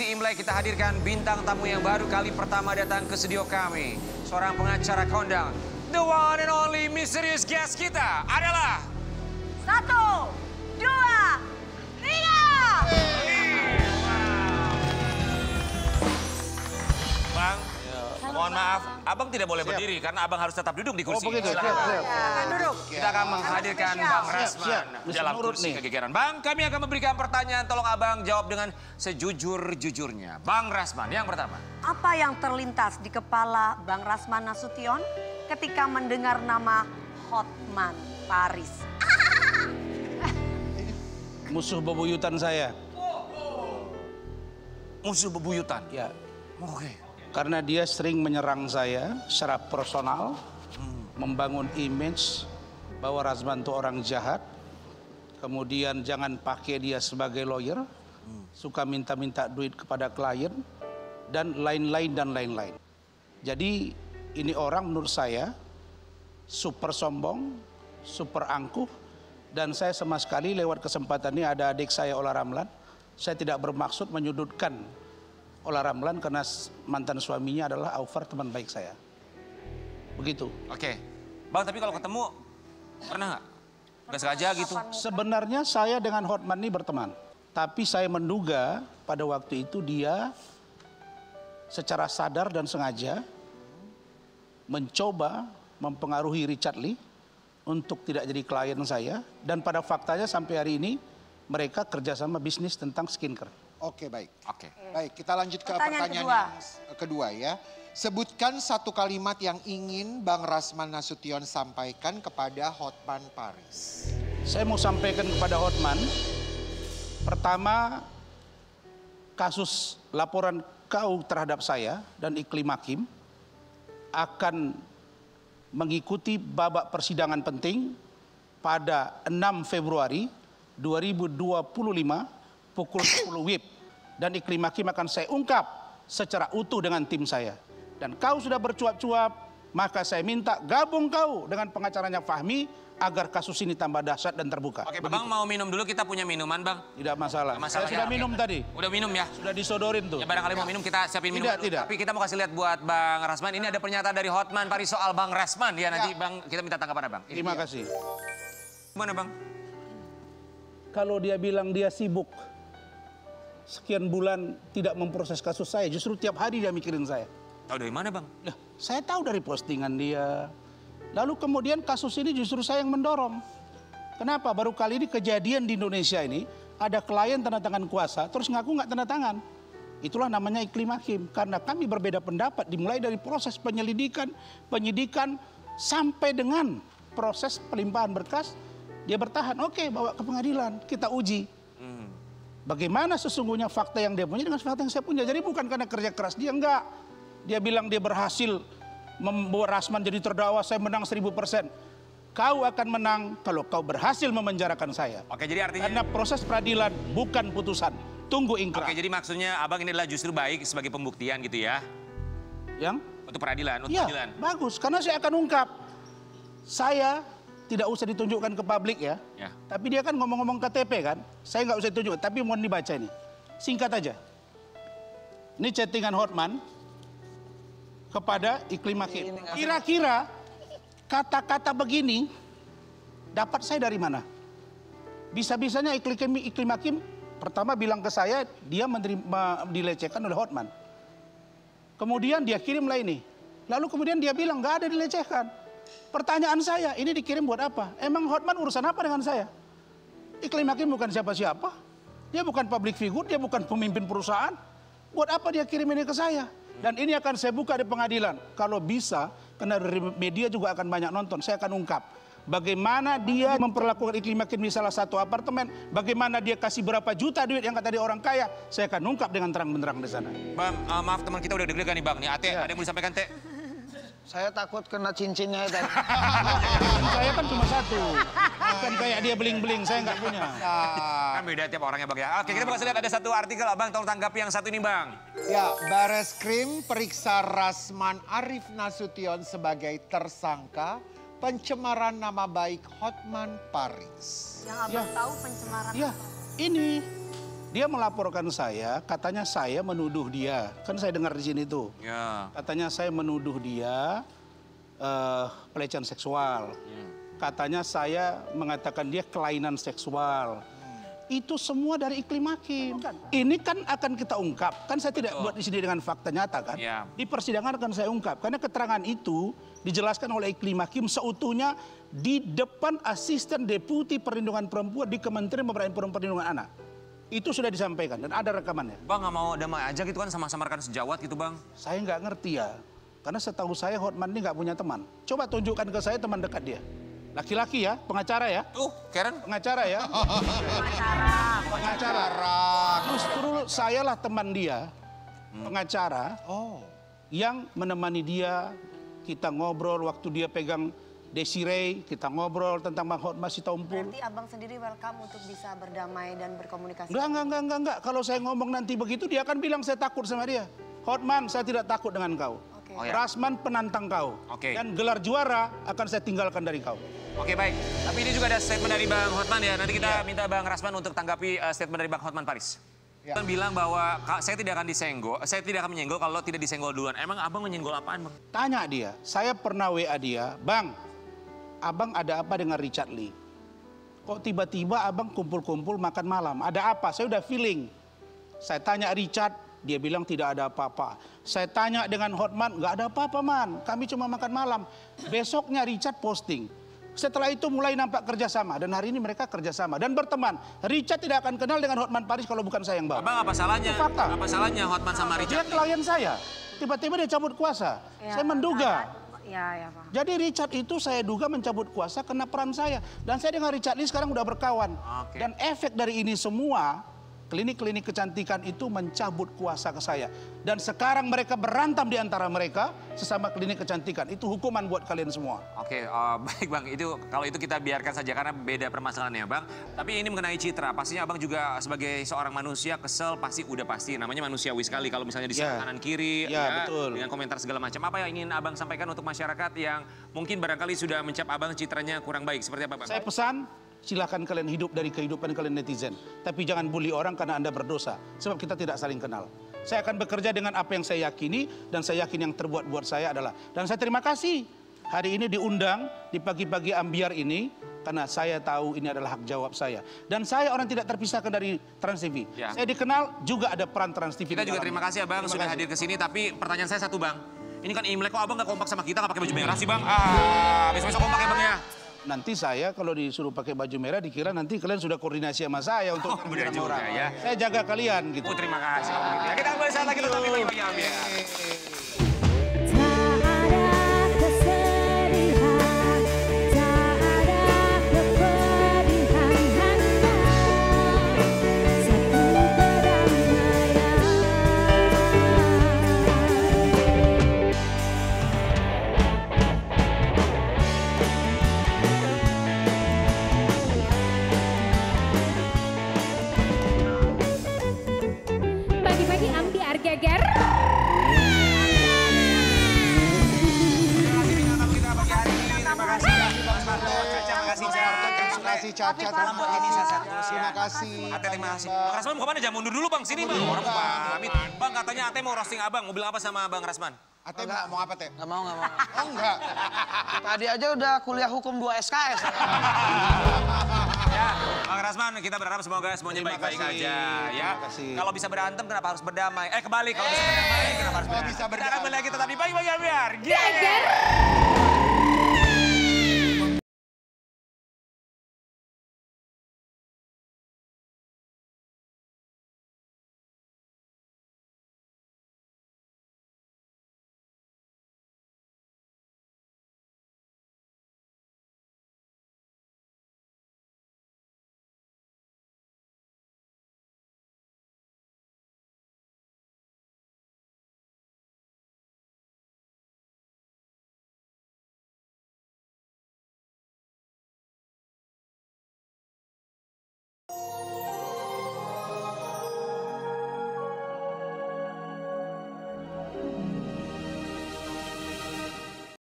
edisi Imlek kita hadirkan bintang tamu yang baru kali pertama datang ke studio kami. Seorang pengacara kondang. The one and only misterius guest kita adalah... 1, 2, 3. Bang, mohon maaf, abang tidak boleh berdiri karena abang harus tetap duduk di kursi. Oh begitu, siap. Silakan duduk. Kita akan menghadirkan Bang Rasman dalam kursi kegegeran. Bang, kami akan memberikan pertanyaan, tolong abang jawab dengan sejujur-jujurnya. Bang Rasman, yang pertama. Apa yang terlintas di kepala Bang Rasman Nasution ketika mendengar nama Hotman Paris? Musuh bebuyutan saya. Musuh bebuyutan? Ya. Oke. Karena dia sering menyerang saya secara personal, membangun image bahwa Rasman itu orang jahat. Kemudian jangan pakai dia sebagai lawyer, suka minta-minta duit kepada klien, dan lain-lain dan lain-lain. Jadi ini orang menurut saya super sombong, super angkuh, dan saya sama sekali lewat kesempatan ini ada adik saya Ola Ramlan, saya tidak bermaksud menyudutkan Ola Ramlan karena mantan suaminya adalah Aufar, teman baik saya. Begitu. Oke. Bang, tapi kalau ketemu pernah nggak? Nggak sengaja gitu? Sebenarnya saya dengan Hotman ini berteman. Tapi saya menduga pada waktu itu dia secara sadar dan sengaja mencoba mempengaruhi Richard Lee untuk tidak jadi klien saya. Dan pada faktanya sampai hari ini mereka kerjasama bisnis tentang skincare. Oke, baik. Oke. Baik, kita lanjut ke pertanyaan yang kedua ya. Sebutkan satu kalimat yang ingin Bang Rasman Nasution sampaikan kepada Hotman Paris. Saya mau sampaikan kepada Hotman, pertama, kasus laporan kau terhadap saya dan Iklim Hakim akan mengikuti babak persidangan penting pada 6 Februari 2025 pukul 10 WIB. Dan Iklim Hakim akan saya ungkap secara utuh dengan tim saya. Dan kau sudah bercuap-cuap, maka saya minta gabung kau dengan pengacaranya Fahmi agar kasus ini tambah dahsyat dan terbuka. Oke, Bang mau minum dulu, kita punya minuman, Bang. Tidak masalah. Masalah Saya sudah minum tadi. Udah minum ya? Sudah disodorin tuh. Ya barangkali mau minum, kita siapin minum. Tidak. Tapi kita mau kasih lihat buat Bang Rasman. Ini ada pernyataan dari Hotman Paris soal Bang Rasman. Ya, nanti Bang, kita minta tanggapan Bang. Terima kasih. Gimana Bang? Kalau dia bilang dia sibuk, sekian bulan tidak memproses kasus saya, justru tiap hari dia mikirin saya. Tahu dari mana Bang? Nah, saya tahu dari postingan dia. Lalu kemudian kasus ini justru saya yang mendorong. Kenapa? Baru kali ini kejadian di Indonesia ini, ada klien tanda tangan kuasa, terus ngaku nggak tanda tangan. Itulah namanya Iklim Hakim. Karena kami berbeda pendapat, dimulai dari proses penyelidikan, penyidikan, sampai dengan proses pelimpahan berkas, dia bertahan. Oke, bawa ke pengadilan, kita uji. Bagaimana sesungguhnya fakta yang dia punya dengan fakta yang saya punya. Jadi bukan karena kerja keras dia, enggak. Dia bilang dia berhasil membuat Rasman jadi terdakwa, saya menang 1000%. Kau akan menang kalau kau berhasil memenjarakan saya. Oke, jadi artinya... Karena proses peradilan bukan putusan. Tunggu ingkrah. Oke, jadi maksudnya abang ini adalah justru baik sebagai pembuktian gitu ya? Yang? Untuk peradilan, untuk ya, peradilan. Bagus, karena saya akan ungkap. Saya tidak usah ditunjukkan ke publik ya. Tapi dia kan ngomong-ngomong KTP kan. Saya nggak usah ditunjukkan, tapi mohon dibaca ini. Singkat aja. Ini chattingan Hotman kepada Iklim Hakim. Kira-kira kata-kata begini dapat saya dari mana? Bisa-bisanya Iklim Hakim pertama bilang ke saya dia dilecehkan oleh Hotman. Kemudian dia kirimlah ini. Lalu kemudian dia bilang nggak ada dilecehkan. Pertanyaan saya, ini dikirim buat apa? Emang Hotman urusan apa dengan saya? Iklim Hakim bukan siapa-siapa. Dia bukan public figure, dia bukan pemimpin perusahaan. Buat apa dia kirim ini ke saya? Dan ini akan saya buka di pengadilan. Kalau bisa, karena media juga akan banyak nonton, saya akan ungkap. Bagaimana dia memperlakukan Iklim Hakim di salah satu apartemen. Bagaimana dia kasih berapa juta duit yang kata dia orang kaya. Saya akan ungkap dengan terang-benderang di sana. Bang, maaf teman kita udah deg-degan nih Bang. Nih, Ate, ada yang mau disampaikan, Teh? Saya takut kena cincinnya tadi. Saya kan cuma satu. Bukan kayak dia beling-beling, saya nggak punya. Kan beda tiap orangnya Bang ya. Oke, kita bakal lihat ada satu artikel Abang, tolong tanggapi yang satu ini Bang. Ya, Bareskrim periksa Rasman Arif Nasution sebagai tersangka pencemaran nama baik Hotman Paris. Yang abang tahu pencemaran. Ya, ini Dia melaporkan saya, katanya saya menuduh dia. Kan saya dengar di sini tuh. Ya. Katanya saya menuduh dia pelecehan seksual. Katanya saya mengatakan dia kelainan seksual. Itu semua dari iklim hakim. Ini kan akan kita ungkap. Kan saya tidak buat di sini dengan fakta nyata kan. Ya. Di persidangan akan saya ungkap. Karena keterangan itu dijelaskan oleh iklim hakim seutuhnya di depan asisten deputi perlindungan perempuan di Kementerian Pemberdayaan Perempuan Anak. Itu sudah disampaikan dan ada rekamannya. Bang nggak mau damai aja gitu kan sama-sama rekan sejawat gitu bang? Saya nggak ngerti ya. Karena setahu saya Hotman ini nggak punya teman. Coba tunjukkan ke saya teman dekat dia. Laki-laki ya, pengacara ya. Karen? Pengacara ya. Pengacara. Justru saya lah teman dia, pengacara. Yang menemani dia, kita ngobrol waktu dia pegang Desiree, kita ngobrol tentang Bang Hotman Sitompul. Berarti abang sendiri welcome untuk bisa berdamai dan berkomunikasi. Enggak. Kalau saya ngomong nanti begitu, dia akan bilang saya takut sama dia. Hotman, saya tidak takut dengan kau. Rasman penantang kau. Dan gelar juara akan saya tinggalkan dari kau. Oke, baik. Tapi ini juga ada statement dari Bang Hotman ya. Nanti kita minta Bang Rasman untuk tanggapi statement dari Bang Hotman Paris. Bang bilang bahwa saya tidak akan disenggol, saya tidak akan menyenggol kalau tidak disenggol duluan. Emang abang menyenggol apaan, Bang? Tanya dia, saya pernah WA dia, Bang, abang ada apa dengan Richard Lee? Kok tiba-tiba abang kumpul-kumpul makan malam? Ada apa? Saya udah feeling. Saya tanya Richard, dia bilang tidak ada apa-apa. Saya tanya dengan Hotman, nggak ada apa-apa man, kami cuma makan malam. Besoknya Richard posting. Setelah itu mulai nampak kerjasama dan hari ini mereka kerjasama dan berteman. Richard tidak akan kenal dengan Hotman Paris kalau bukan saya yang bawa. Abang apa salahnya? Itu fakta. Apa salahnya Hotman sama Richard? Dia klien saya. Tiba-tiba dia cabut kuasa. Saya menduga. Ya, Pak. Jadi Richard itu saya duga mencabut kuasa karena peran saya. Dan saya dengan Richard Lee sekarang udah berkawan. Dan efek dari ini semua, klinik-klinik kecantikan itu mencabut kuasa ke saya. Dan sekarang mereka berantem di antara mereka sesama klinik kecantikan. Itu hukuman buat kalian semua. Oke, baik Bang. Kalau itu kita biarkan saja karena beda permasalahannya Bang. Tapi ini mengenai citra. Pastinya Abang juga sebagai seorang manusia kesel udah pasti. Namanya manusiawi sekali kalau misalnya di kanan kiri. Betul. Dengan komentar segala macam. Apa yang ingin Abang sampaikan untuk masyarakat yang mungkin barangkali sudah mencap Abang citranya kurang baik? Seperti apa Bang? Saya pesan, silakan kalian hidup dari kehidupan kalian netizen. Tapi jangan bully orang karena Anda berdosa. Sebab kita tidak saling kenal. Saya akan bekerja dengan apa yang saya yakini. Dan saya yakin yang terbuat buat saya adalah. Dan saya terima kasih hari ini diundang di pagi-pagi ambiar ini. Karena saya tahu ini adalah hak jawab saya. Dan saya orang tidak terpisahkan dari Trans TV. Saya dikenal juga ada peran Trans TV. Kita juga terima kasih Abang sudah hadir ke sini. Tapi pertanyaan saya satu Bang. Ini kan Imlek kok Abang gak kompak sama kita, gak pakai baju merah sih Bang? Besok-besok kompak ya Bang ya? Nanti saya kalau disuruh pakai baju merah dikira nanti kalian sudah koordinasi sama saya untuk benar juga orang. ya. Saya jaga kalian gitu. Terima kasih. Ya, kita kembali saat lagi tetap di Pagi Ambiar. Pagi-pagi Ambiar geger. Caca, terima kasih. Ate, terima kasih. Bang Rasman mau kemana? Jangan mundur dulu Bang, sini Bang. Orang pamit. Bang katanya Ate mau roasting Abang, mau bilang apa sama Bang Rasman? Ate mau apa Teh? Nggak mau. Oh enggak. Tadi aja udah kuliah hukum 2 SKS. Ya, Bang Rasman kita berharap semoga semuanya baik-baik aja ya. Kalau bisa berantem kenapa harus berdamai? Kebalik kalau bisa berdamai kenapa harus berdamai? Kita kembali lagi tetap di Pagi Ambiar. Geger.